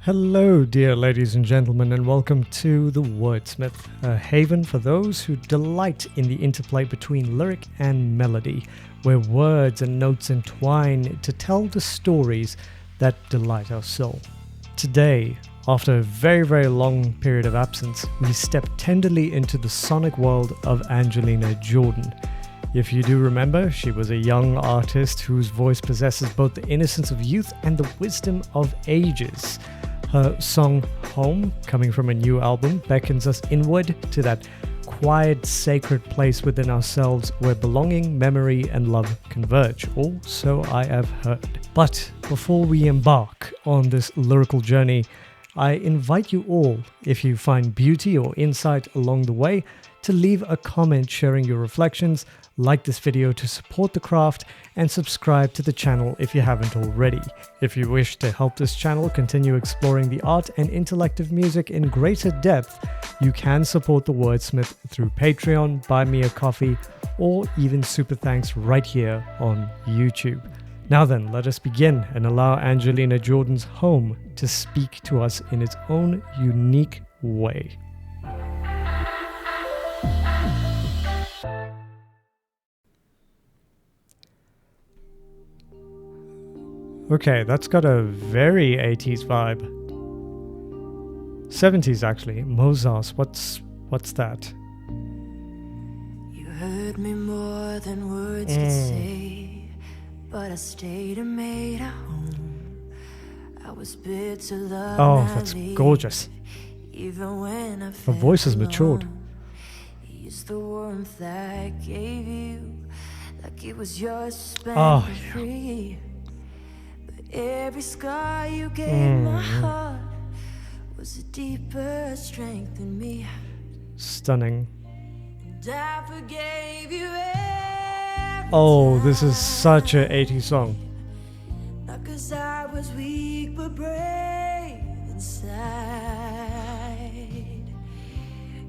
Hello, dear ladies and gentlemen, and welcome to The WordSmith, a haven for those who delight in the interplay between lyric and melody, where words and notes entwine to tell the stories that delight our soul. Today, after a very, very long period of absence, we step tenderly into the sonic world of Angelina Jordan. If you do remember, she was a young artist whose voice possesses both the innocence of youth and the wisdom of ages. Her song Home, coming from a new album, beckons us inward to that quiet, sacred place within ourselves where belonging, memory, and love converge, or so I have heard. But before we embark on this lyrical journey, I invite you all, if you find beauty or insight along the way, to leave a comment sharing your reflections, like this video to support the craft, and subscribe to the channel if you haven't already. If you wish to help this channel continue exploring the art and intellect of music in greater depth, you can support The WordSmith through Patreon, Buy Me a Coffee, or even Super Thanks right here on YouTube. Now then, let us begin and allow Angelina Jordan's Home to speak to us in its own unique way. Okay, that's got a very 80s vibe. 70s actually. Mozart, what's that? You heard me more than words could say, but I stayed and made a home. I was bid to love. Oh, that's gorgeous. Even when I Her voice has matured. Use the warmth that I gave you, like it was yours to spend for free. Every scar you gave my heart was a deeper strength in me. Stunning. And I forgave you every this is such a 80s song. Not 'cause I was weak but brave inside.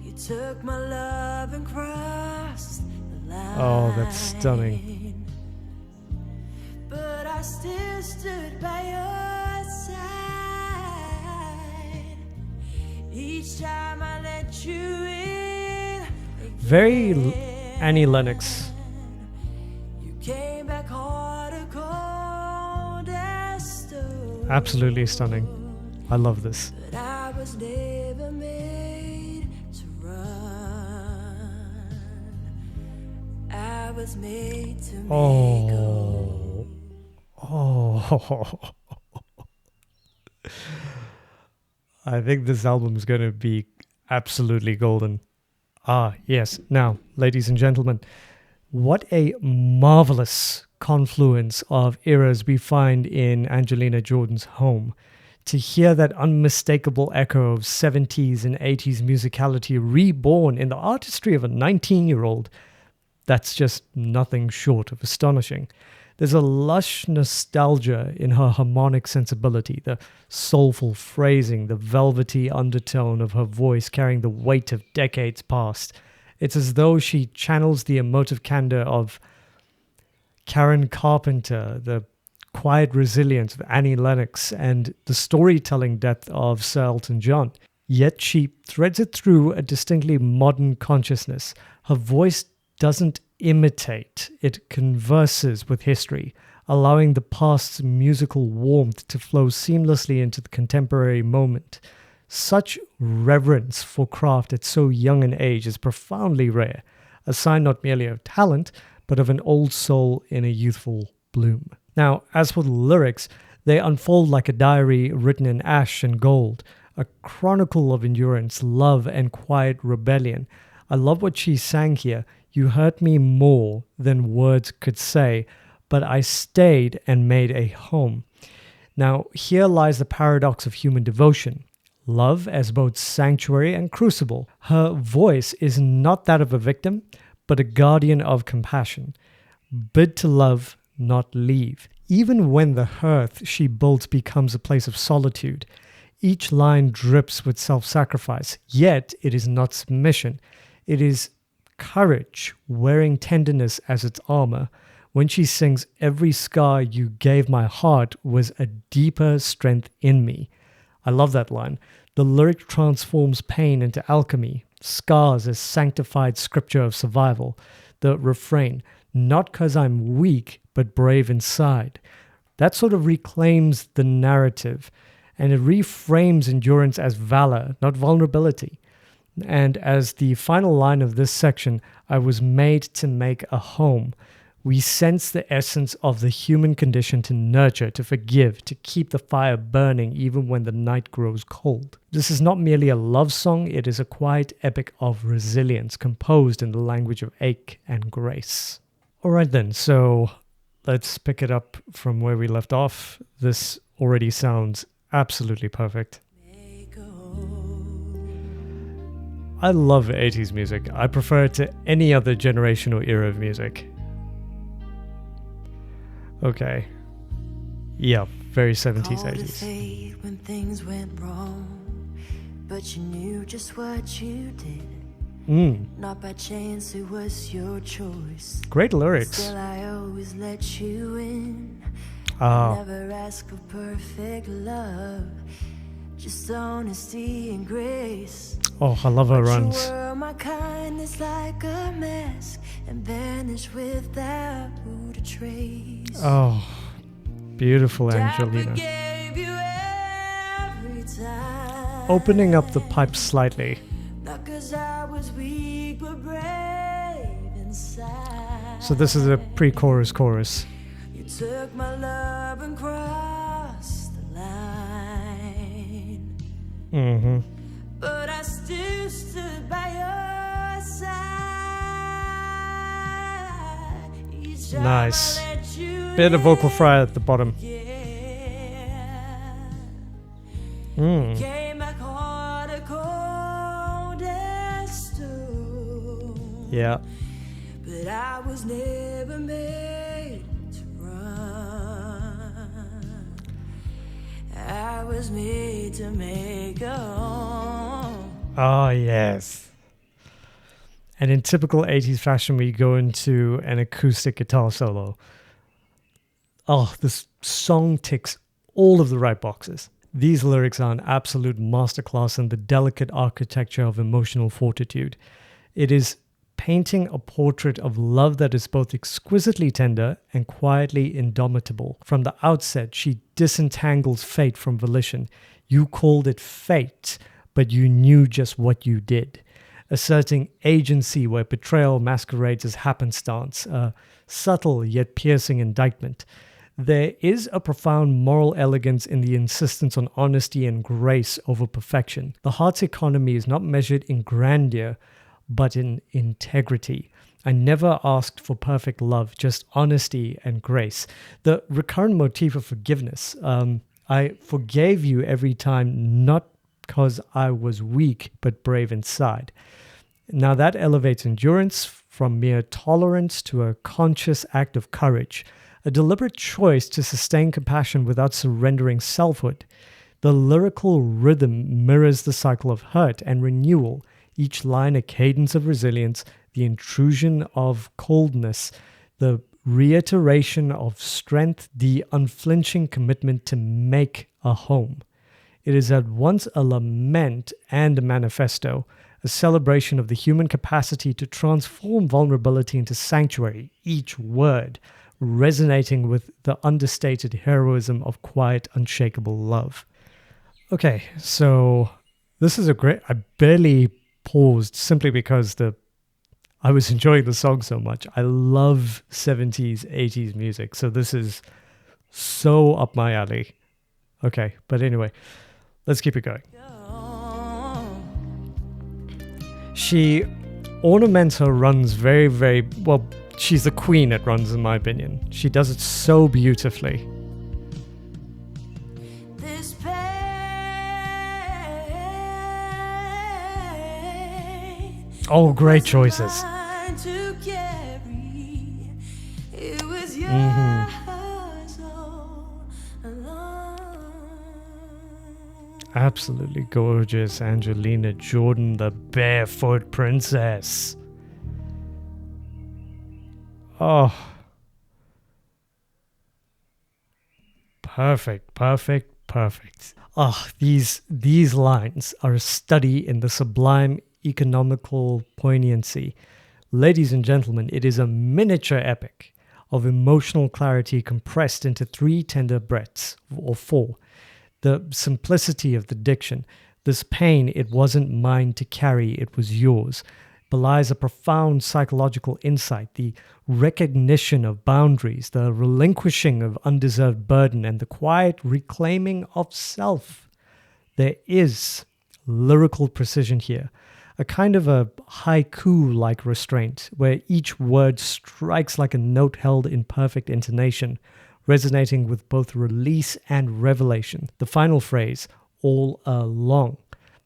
You took my love and crossed the line. Oh, that's stunning. But I still stood by your side. Each time I let you in again. Very Annie Lennox. You came back harder, cold as stone. Absolutely stunning. I love this. But I was never made to run. I was made to make go. I think this album is going to be absolutely golden. Yes. Now, ladies and gentlemen, what a marvelous confluence of eras we find in Angelina Jordan's Home. To hear that unmistakable echo of 70s and 80s musicality reborn in the artistry of a 19-year-old, that's just nothing short of astonishing. There's a lush nostalgia in her harmonic sensibility, the soulful phrasing, the velvety undertone of her voice carrying the weight of decades past. It's as though she channels the emotive candor of Karen Carpenter, the quiet resilience of Annie Lennox, and the storytelling depth of Sir Elton John. Yet she threads it through a distinctly modern consciousness. Her voice doesn't imitate, it converses with history, allowing the past's musical warmth to flow seamlessly into the contemporary moment. Such reverence for craft at so young an age is profoundly rare, a sign not merely of talent, but of an old soul in a youthful bloom. Now, as for the lyrics, they unfold like a diary written in ash and gold, a chronicle of endurance, love, and quiet rebellion. I love what she sang here. You hurt me more than words could say, but I stayed and made a home. Now, here lies the paradox of human devotion. Love as both sanctuary and crucible. Her voice is not that of a victim, but a guardian of compassion. Bid to love, not leave. Even when the hearth she builds becomes a place of solitude, each line drips with self-sacrifice, yet it is not submission. It is courage, wearing tenderness as its armor. When she sings, every scar you gave my heart was a deeper strength in me. I love that line. The lyric transforms pain into alchemy, scars as sanctified scripture of survival. The refrain, not 'cause I'm weak, but brave inside. That sort of reclaims the narrative, and it reframes endurance as valor, not vulnerability. And as the final line of this section, I was made to make a home. We sense the essence of the human condition to nurture, to forgive, to keep the fire burning even when the night grows cold. This is not merely a love song, it is a quiet epic of resilience composed in the language of ache and grace. All right then, so let's pick it up from where we left off. This already sounds absolutely perfect. I love 80s music. I prefer it to any other generation or era of music. Okay. Yeah, very 70s, 80s. When things went wrong, but you knew just what you did. Not by chance, it was your choice. Great lyrics. Still, I always let you in. Never ask for perfect love, just honesty and grace. Oh, I love her runs. You were my kindness like a mask, and vanish without a trace. Oh, beautiful Angelina. Opening up the pipe slightly. Not 'cause I was weak, but brave inside. So this is a pre-chorus chorus. You took my love and crossed the line. But I still stood by your side. Nice. Bit of vocal fry at the bottom. Came back hard, cold as stone. Yeah. But I was never made to run. I was made to make a home. Oh, yes. And in typical 80s fashion, we go into an acoustic guitar solo. Oh, this song ticks all of the right boxes. These lyrics are an absolute masterclass in the delicate architecture of emotional fortitude. It is painting a portrait of love that is both exquisitely tender and quietly indomitable. From the outset, she disentangles fate from volition. You called it fate, but you knew just what you did. Asserting agency where betrayal masquerades as happenstance, a subtle yet piercing indictment. There is a profound moral elegance in the insistence on honesty and grace over perfection. The heart's economy is not measured in grandeur, but in integrity. I never asked for perfect love, just honesty and grace. The recurrent motif of forgiveness. I forgave you every time, not because I was weak, but brave inside. Now that elevates endurance from mere tolerance to a conscious act of courage, a deliberate choice to sustain compassion without surrendering selfhood. The lyrical rhythm mirrors the cycle of hurt and renewal, each line a cadence of resilience, the intrusion of coldness, the reiteration of strength, the unflinching commitment to make a home. It is at once a lament and a manifesto, a celebration of the human capacity to transform vulnerability into sanctuary, each word resonating with the understated heroism of quiet, unshakable love. Okay, so this is a great... I barely paused simply because I was enjoying the song so much. I love 70s, 80s music, so this is so up my alley. Okay, but anyway, let's keep it going. She ornaments her runs very, very well. She's the queen at runs, in my opinion. She does it so beautifully. This pain, oh, great choices. To carry, it was yours all along. Absolutely gorgeous Angelina Jordan, the barefoot princess. Oh. Perfect, perfect, perfect. These lines are a study in the sublime economical poignancy. Ladies and gentlemen, it is a miniature epic of emotional clarity compressed into 3 tender breaths, or 4. The simplicity of the diction, this pain, it wasn't mine to carry, it was yours, belies a profound psychological insight, the recognition of boundaries, the relinquishing of undeserved burden, and the quiet reclaiming of self. There is lyrical precision here, a kind of a haiku-like restraint, where each word strikes like a note held in perfect intonation, resonating with both release and revelation. The final phrase, all along,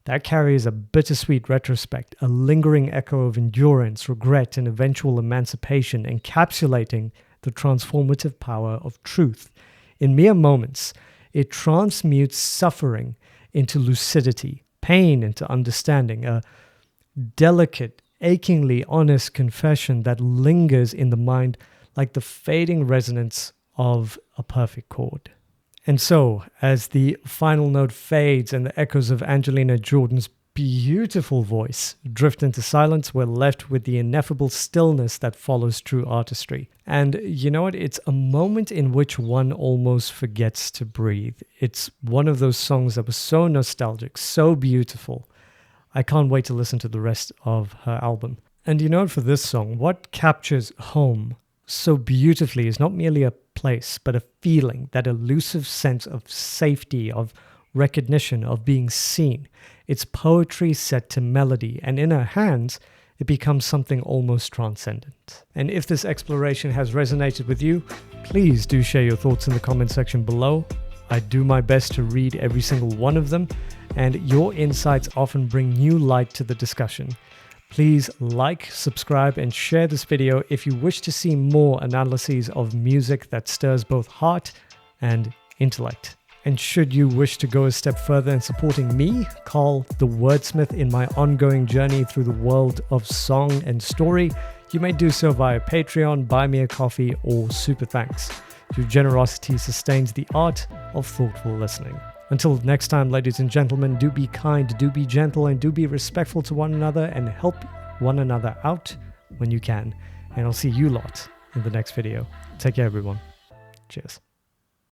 that carries a bittersweet retrospect, a lingering echo of endurance, regret, and eventual emancipation, encapsulating the transformative power of truth. In mere moments, it transmutes suffering into lucidity, pain into understanding, a delicate, achingly honest confession that lingers in the mind like the fading resonance of a perfect chord. And so, as the final note fades and the echoes of Angelina Jordan's beautiful voice drift into silence, we're left with the ineffable stillness that follows true artistry. And you know what? It's a moment in which one almost forgets to breathe. It's one of those songs that was so nostalgic, so beautiful. I can't wait to listen to the rest of her album. And you know what? For this song, what captures home so beautifully is not merely a place, but a feeling, that elusive sense of safety, of recognition, of being seen. It's poetry set to melody, and in her hands, it becomes something almost transcendent. And if this exploration has resonated with you, please do share your thoughts in the comment section below. I do my best to read every single one of them, and your insights often bring new light to the discussion. Please like, subscribe, and share this video if you wish to see more analyses of music that stirs both heart and intellect. And should you wish to go a step further in supporting me, Carl The WordSmith, in my ongoing journey through the world of song and story, you may do so via Patreon, Buy Me a Coffee, or Super Thanks. Your generosity sustains the art of thoughtful listening. Until next time, ladies and gentlemen, do be kind, do be gentle, and do be respectful to one another, and help one another out when you can. And I'll see you lot in the next video. Take care, everyone. Cheers.